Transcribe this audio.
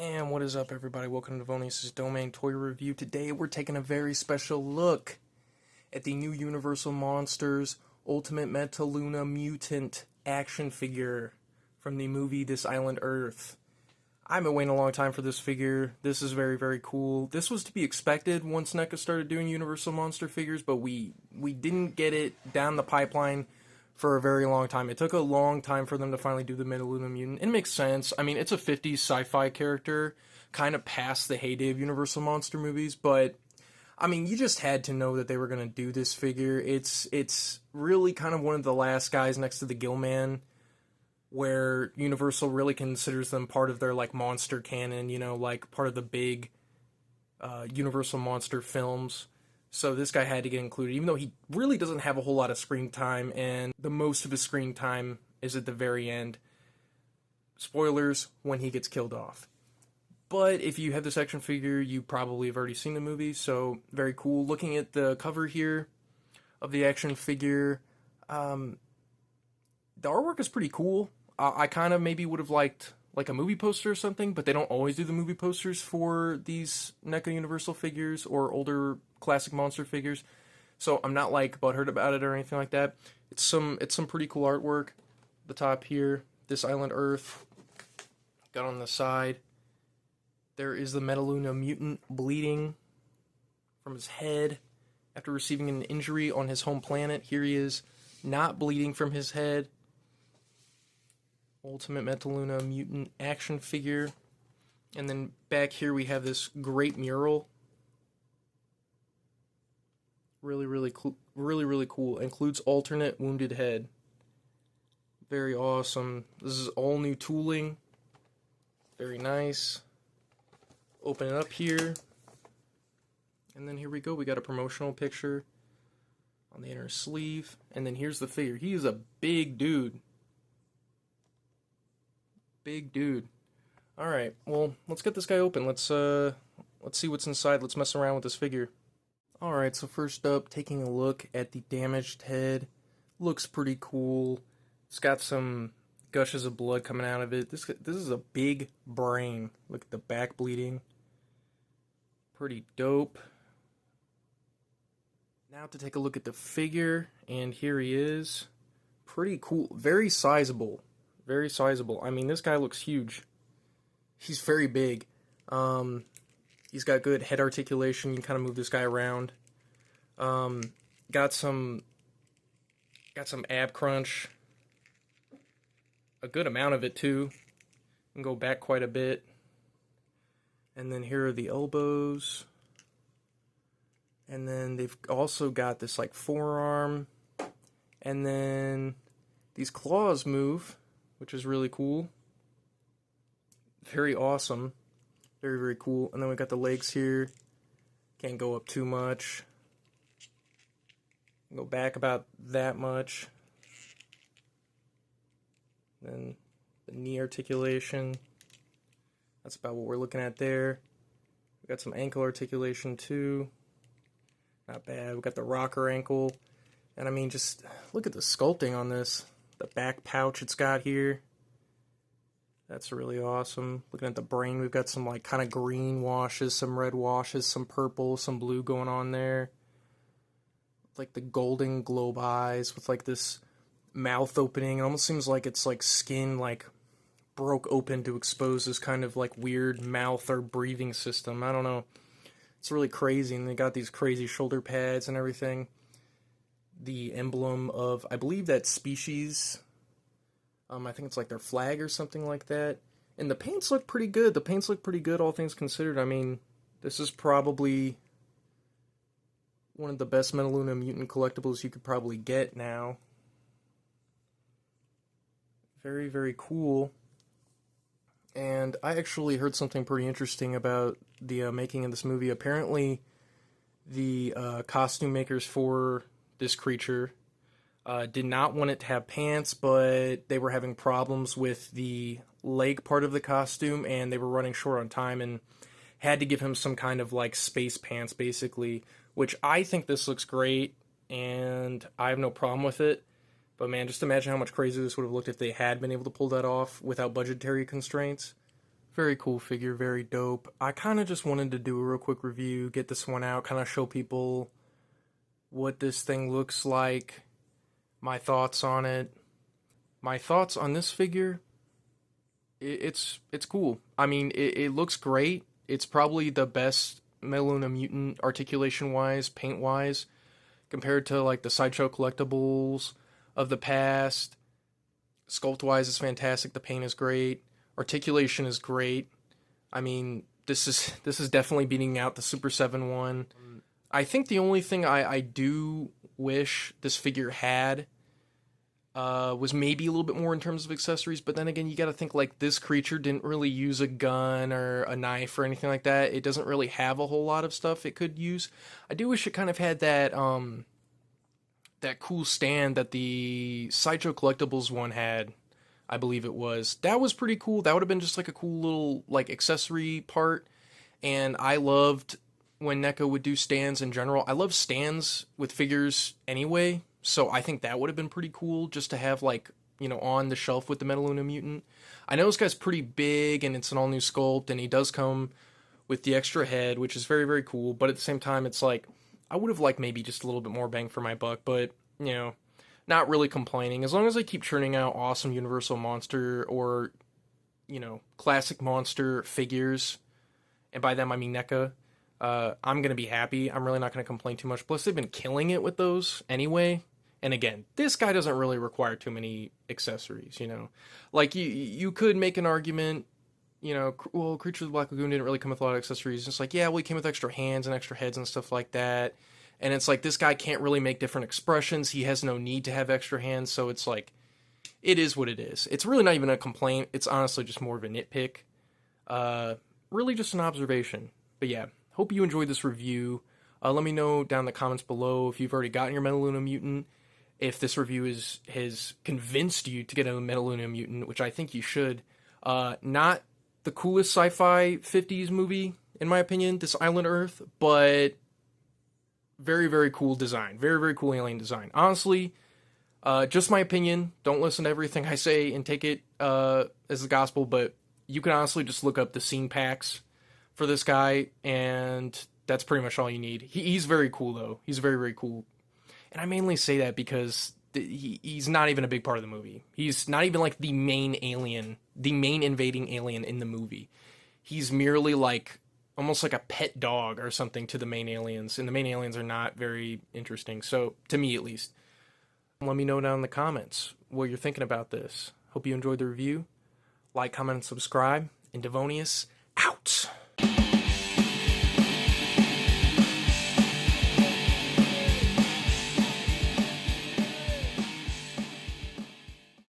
And what is up, everybody? Welcome to Devonius' Domain Toy Review. Today we're taking a very special look at the new Universal Monsters Ultimate Metaluna Mutant action figure from the movie This Island Earth. I've been waiting a long time for this figure. This is very, very cool. This was to be expected once NECA started doing Universal Monster figures, but we didn't get it down the pipeline for a very long time. It took a long time for them to finally do the Metaluna Mutant. It makes sense. I mean, it's a 50s sci-fi character, kind of past the heyday of Universal Monster movies, but I mean, you just had to know that they were going to do this figure. It's really kind of one of the last guys next to the Gill-Man, where Universal really considers them part of their, like, monster canon, you know, like, part of the big Universal Monster films. So this guy had to get included, even though he really doesn't have a whole lot of screen time, and the most of his screen time is at the very end. Spoilers, when he gets killed off. But if you have this action figure, you probably have already seen the movie, so very cool. Looking at the cover here of the action figure, the artwork is pretty cool. I kind of maybe would have liked like a movie poster or something, but they don't always do the movie posters for these NECA Universal figures or older classic monster figures. So I'm not like butthurt about it or anything like that. It's some pretty cool artwork. The top here, This Island Earth. Got on the side. There is the Metaluna Mutant bleeding from his head after receiving an injury on his home planet. Here he is, not bleeding from his head. Ultimate Metaluna Mutant action figure. And then back here we have this great mural. Really cool. Includes alternate wounded head. Very awesome. This is all new tooling. Very nice. Open it up here. And then here we go. We got a promotional picture on the inner sleeve. And then here's the figure. He is a big dude. Big dude. Alright, well, let's get this guy open. Let's see what's inside. Let's mess around with this figure. Alright, so first up, taking a look at the damaged head. Looks pretty cool. It's got some gushes of blood coming out of it. This is a big brain. Look at the back bleeding. Pretty dope. Now to take a look at the figure, and here he is. Pretty cool. Very sizable. Very sizable. I mean, this guy looks huge. He's very big. He's got good head articulation. You can kind of move this guy around. Got some ab crunch. A good amount of it too. You can go back quite a bit. And then here are the elbows. And then they've also got this like forearm. And then these claws move, which is really cool. Very awesome. Very cool. And then we got the legs here. Can't go up too much. Go back about that much. Then the knee articulation. That's about what we're looking at there. We got some ankle articulation too. Not bad. We got the rocker ankle. And I mean, just look at the sculpting on this. The back pouch it's got here. That's really awesome. Looking at the brain, we've got some like kind of green washes, some red washes, some purple, some blue going on there. Like the golden globe eyes with like this mouth opening. It almost seems like it's like skin like broke open to expose this kind of like weird mouth or breathing system. I don't know. It's really crazy. And they got these crazy shoulder pads and everything. The emblem of, I believe, that species. I think it's like their flag or something like that. And the paints look pretty good. The paints look pretty good, all things considered. I mean, this is probably one of the best Metaluna Mutant collectibles you could probably get now. Very cool. And I actually heard something pretty interesting about the making of this movie. Apparently, the costume makers for this creature did not want it to have pants, but they were having problems with the leg part of the costume, and they were running short on time and had to give him some kind of like space pants, basically, which I think this looks great, and I have no problem with it. But man, just imagine how much crazier this would have looked if they had been able to pull that off without budgetary constraints. Very cool figure, very dope. I kind of just wanted to do a real quick review, get this one out, kind of show people what this thing looks like, my thoughts on it. My thoughts on this figure, it's cool. I mean, it looks great. It's probably the best Metaluna Mutant articulation-wise, paint-wise, compared to like the Sideshow collectibles of the past. Sculpt-wise is fantastic. The paint is great. Articulation is great. I mean, this is definitely beating out the Super 7 one. I think the only thing I do wish this figure had was maybe a little bit more in terms of accessories, but then again, you got to think like this creature didn't really use a gun or a knife or anything like that. It doesn't really have a whole lot of stuff it could use. I do wish it kind of had that that cool stand that the Sideshow Collectibles one had. I believe it was. That was pretty cool. That would have been just like a cool little like accessory part. And I loved when NECA would do stands in general. I love stands with figures anyway, so I think that would have been pretty cool just to have like, you know, on the shelf with the Metaluna Mutant. I know this guy's pretty big and it's an all new sculpt and he does come with the extra head, which is very, very cool. But at the same time, it's like, I would have liked maybe just a little bit more bang for my buck, but, you know, not really complaining. As long as they keep churning out awesome Universal Monster or, you know, classic monster figures, and by them I mean NECA, I'm going to be happy. I'm really not going to complain too much. Plus, they've been killing it with those anyway. And again, this guy doesn't really require too many accessories, you know. Like, you could make an argument, you know, well, Creature of the Black Lagoon didn't really come with a lot of accessories. It's like, yeah, well, he came with extra hands and extra heads and stuff like that. And it's like, this guy can't really make different expressions. He has no need to have extra hands. So it's like, it is what it is. It's really not even a complaint. It's honestly just more of a nitpick. Really just an observation. But yeah, hope you enjoyed this review. Let me know down in the comments below if you've already gotten your Metaluna Mutant. If this review has convinced you to get a Metaluna Mutant, which I think you should. Not the coolest sci-fi 50s movie, in my opinion, this Island Earth, but very, very cool design. Very, very cool alien design. Honestly, just my opinion. Don't listen to everything I say and take it as the gospel, but you can honestly just look up the scene packs for this guy, and that's pretty much all you need. He's very cool, though. He's very, very cool. And I mainly say that because he's not even a big part of the movie. He's not even like the main alien, the main invading alien in the movie. He's merely like almost like a pet dog or something to the main aliens, and the main aliens are not very interesting. So, to me at least. Let me know down in the comments what you're thinking about this. Hope you enjoyed the review. Like, comment, and subscribe. And Devonius